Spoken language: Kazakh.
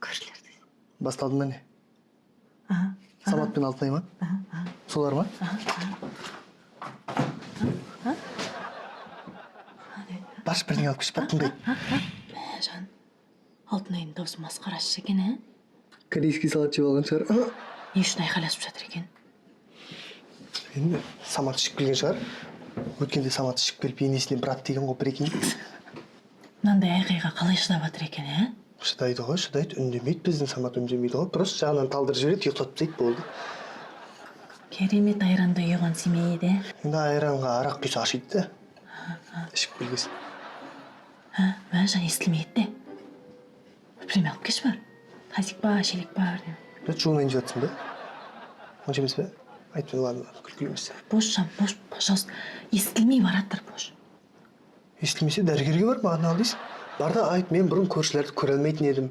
Көршілерді. Басталдым мәне. Самат пен Алтынай ма? Солар ма? Баршы бірдеңе алып кеш, бақ тыңдайды. Жан, Алтынайдың даусы масқарасы екен, ә? Корейский салат жеп алған шығар. Не үшін айқайласып жатыр екен? Енді Самат ішіп келген шығар. Өткенде Самат ішіп келіп енесінен брат деген ғой бір екен. Мынандай айқайға қалай шыдап жатыр екен, ә? Шыдайды ғой, шыдайды. Үндемейді, біздің Самат үндемейді ғой. Просто жағынан талдырып жібереді, ұйықтатып тастайды, болды. Керемет айранда ұйыған семей еді. Енді айранға арақ құйса ашиды да. Ішіп келгесін. Жан естілмейді де. Премия алып кеш бар. Тазик ба, шелек ба, Өт жуынайын деп жатсың ба? Онша емес пе? Айтпен, ладно, күлкілі емес. Бош, Жан, бош, пожалуйста. Естілмей бараттыр, бош. Естілмесе дәрігерге бар, маған ал дейсің. Бар да айт, мен бұрын көршілерді көре алмайтын едім.